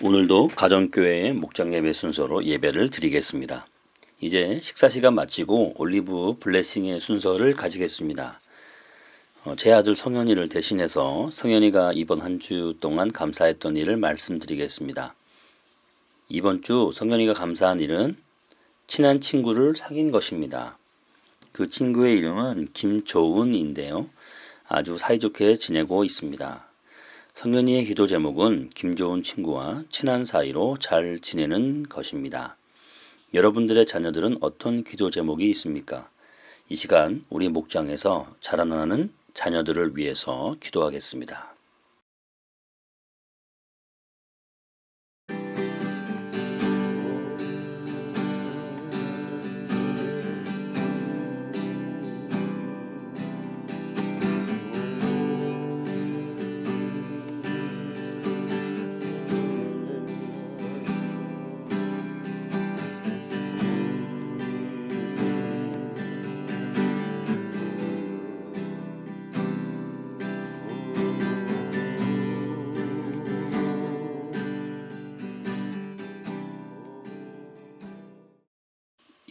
오늘도 가정교회의 목장 예배 순서로 예배를 드리겠습니다. 이제 식사 시간 마치고 올리브 블레싱의 순서를 가지겠습니다. 제 아들 성현이를 대신해서 성현이가 이번 한 주 동안 감사했던 일을 말씀드리겠습니다. 이번 주 성현이가 감사한 일은 친한 친구를 사귄 것입니다. 그 친구의 이름은 김조은인데요. 아주 사이좋게 지내고 있습니다. 성현이의 기도 제목은 김조은 친구와 친한 사이로 잘 지내는 것입니다. 여러분들의 자녀들은 어떤 기도 제목이 있습니까? 이 시간 우리 목장에서 자라나는 자녀들을 위해서 기도하겠습니다.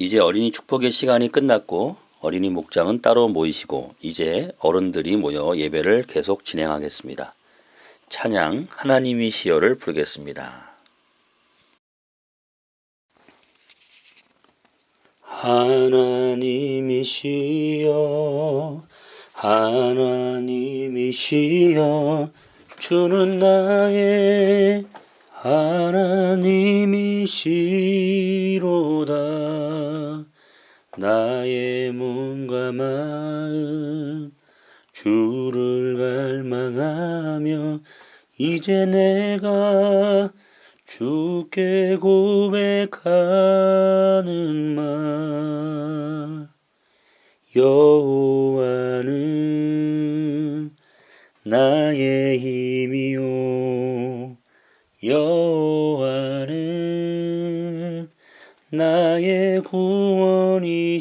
이제 어린이 축복의 시간이 끝났고 어린이 목장은 따로 모이시고 이제 어른들이 모여 예배를 계속 진행하겠습니다. 찬양 하나님이시여를 부르겠습니다. 하나님이시여 하나님이시여 주는 나의 하나님이시로다. 나의 몸과 마음 주를 갈망하며 이제 내가 주께 고백하는 말 여호와는 나의 힘이요 여호와는 나의 구원이시니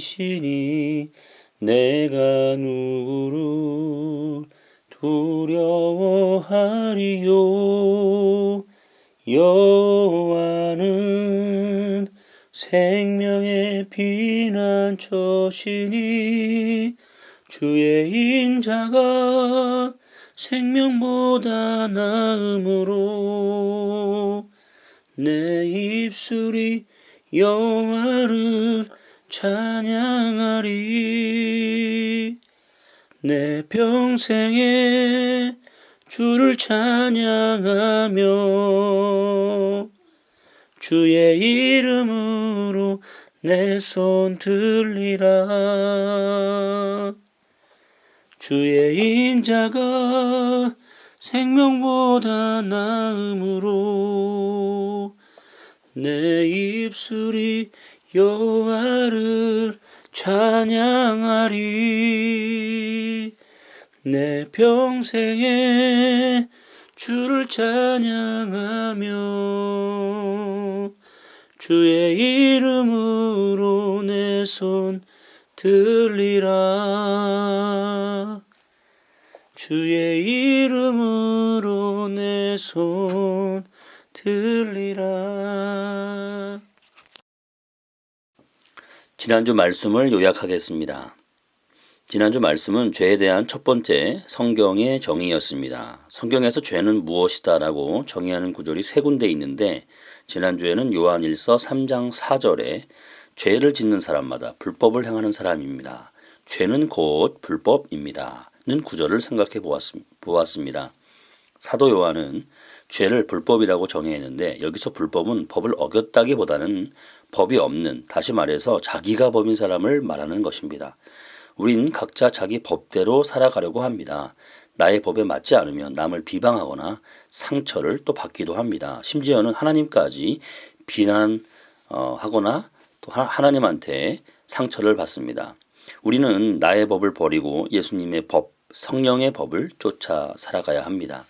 내가 누구를 두려워하리요 여호와는 생명의 피난처시니 주의 인자가 생명보다 나음으로 내 입술이 여호와를 찬양하리. 내 평생에 주를 찬양하며 주의 이름으로 내 손 들리라. 주의 인자가 생명보다 나음으로 내 입술이 여호와를 찬양하리. 내 평생에 주를 찬양하며 주의 이름으로 내 손 들리라. 주의 이름으로 내 손 들리라. 지난주 말씀을 요약하겠습니다. 지난주 말씀은 죄에 대한 첫 번째 성경의 정의였습니다. 성경에서 죄는 무엇이다라고 정의하는 구절이 세 군데 있는데 지난주에는 요한일서 3장 4절에 죄를 짓는 사람마다 불법을 행하는 사람입니다. 죄는 곧 불법입니다. 는 구절을 생각해 보았습니다. 사도 요한은 죄를 불법이라고 정의했는데 여기서 불법은 법을 어겼다기보다는 법이 없는, 다시 말해서 자기가 법인 사람을 말하는 것입니다. 우린 각자 자기 법대로 살아가려고 합니다. 나의 법에 맞지 않으면 남을 비방하거나 상처를 또 받기도 합니다. 심지어는 하나님까지 비난하거나 또 하나님한테 상처를 받습니다. 우리는 나의 법을 버리고 예수님의 법, 성령의 법을 쫓아 살아가야 합니다.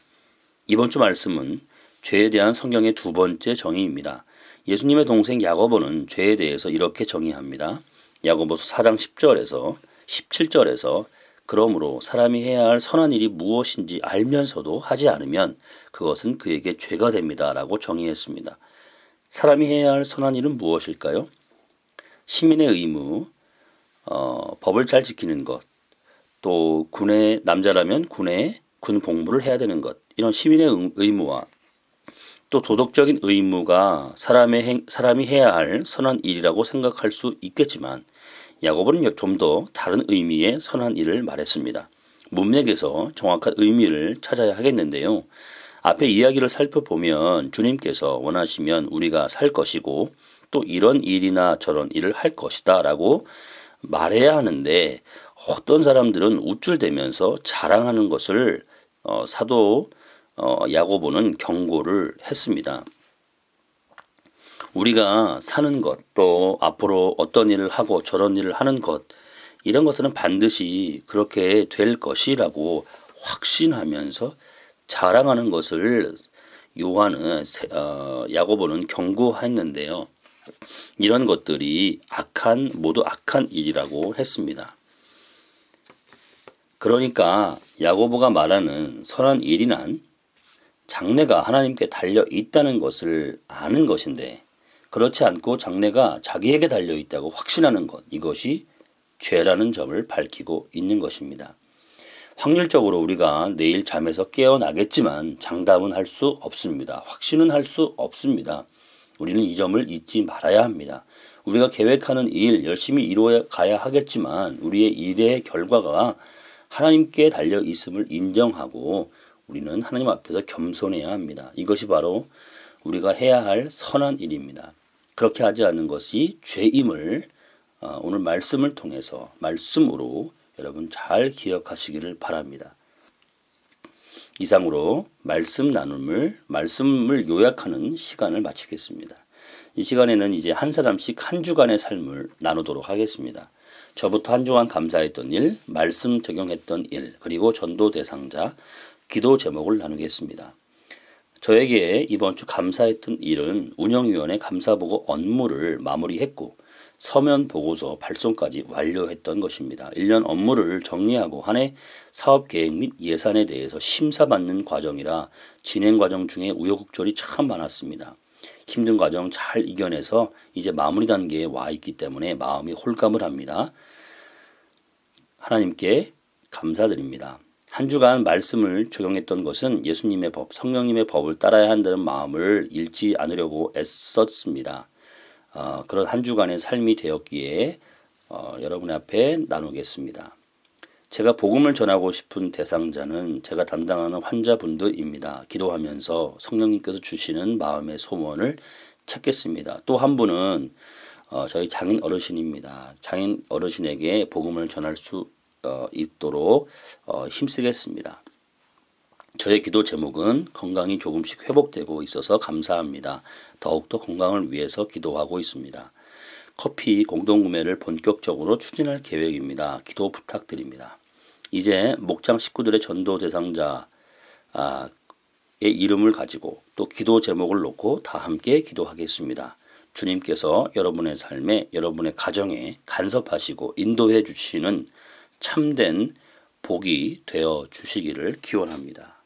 이번 주 말씀은 죄에 대한 성경의 두 번째 정의입니다. 예수님의 동생 야고보는 죄에 대해서 이렇게 정의합니다. 야고보서 4장 10절에서 17절에서 그러므로 사람이 해야 할 선한 일이 무엇인지 알면서도 하지 않으면 그것은 그에게 죄가 됩니다. 라고 정의했습니다. 사람이 해야 할 선한 일은 무엇일까요? 시민의 의무, 법을 잘 지키는 것, 또 군의 남자라면 군 복무를 해야 되는 것, 이런 시민의 의무와 또 도덕적인 의무가 사람이 해야 할 선한 일이라고 생각할 수 있겠지만 야고보는 좀 더 다른 의미의 선한 일을 말했습니다. 문맥에서 정확한 의미를 찾아야 하겠는데요. 앞에 이야기를 살펴보면 주님께서 원하시면 우리가 살 것이고 또 이런 일이나 저런 일을 할 것이다 라고 말해야 하는데 어떤 사람들은 우쭐대면서 자랑하는 것을 사도 야고보는 경고를 했습니다. 우리가 사는 것, 또 앞으로 어떤 일을 하고 저런 일을 하는 것, 이런 것들은 반드시 그렇게 될 것이라고 확신하면서 자랑하는 것을 야고보는 경고했는데요. 이런 것들이 모두 악한 일이라고 했습니다. 그러니까 야고보가 말하는 선한 일이란 장래가 하나님께 달려 있다는 것을 아는 것인데 그렇지 않고 장래가 자기에게 달려 있다고 확신하는 것, 이것이 죄라는 점을 밝히고 있는 것입니다. 확률적으로 우리가 내일 잠에서 깨어나겠지만 장담은 할 수 없습니다. 확신은 할 수 없습니다. 우리는 이 점을 잊지 말아야 합니다. 우리가 계획하는 일 열심히 이루어 가야 하겠지만 우리의 일의 결과가 하나님께 달려 있음을 인정하고 우리는 하나님 앞에서 겸손해야 합니다. 이것이 바로 우리가 해야 할 선한 일입니다. 그렇게 하지 않는 것이 죄임을 오늘 말씀을 통해서 말씀으로 여러분 잘 기억하시기를 바랍니다. 이상으로 말씀을 요약하는 시간을 마치겠습니다. 이 시간에는 이제 한 사람씩 한 주간의 삶을 나누도록 하겠습니다. 저부터 한 주간 감사했던 일, 말씀 적용했던 일, 그리고 전도 대상자, 기도 제목을 나누겠습니다. 저에게 이번 주 감사했던 일은 운영위원회 감사보고 업무를 마무리했고 서면 보고서 발송까지 완료했던 것입니다. 1년 업무를 정리하고 한 해 사업계획 및 예산에 대해서 심사받는 과정이라 진행 과정 중에 우여곡절이 참 많았습니다. 힘든 과정 잘 이겨내서 이제 마무리 단계에 와 있기 때문에 마음이 홀감을 합니다. 하나님께 감사드립니다. 한 주간 말씀을 적용했던 것은 예수님의 법, 성령님의 법을 따라야 한다는 마음을 잃지 않으려고 애썼습니다. 그런 한 주간의 삶이 되었기에 여러분 앞에 나누겠습니다. 제가 복음을 전하고 싶은 대상자는 제가 담당하는 환자분들입니다. 기도하면서 성령님께서 주시는 마음의 소원을 찾겠습니다. 또 한 분은 저희 장인 어르신입니다. 장인 어르신에게 복음을 전할 수 있도록 힘쓰겠습니다. 저의 기도 제목은 건강이 조금씩 회복되고 있어서 감사합니다. 더욱더 건강을 위해서 기도하고 있습니다. 커피 공동구매를 본격적으로 추진할 계획입니다. 기도 부탁드립니다. 이제 목장 식구들의 전도 대상자의 이름을 가지고 또 기도 제목을 놓고 다 함께 기도하겠습니다. 주님께서 여러분의 삶에, 여러분의 가정에 간섭하시고 인도해 주시는 참된 복이 되어 주시기를 기원합니다.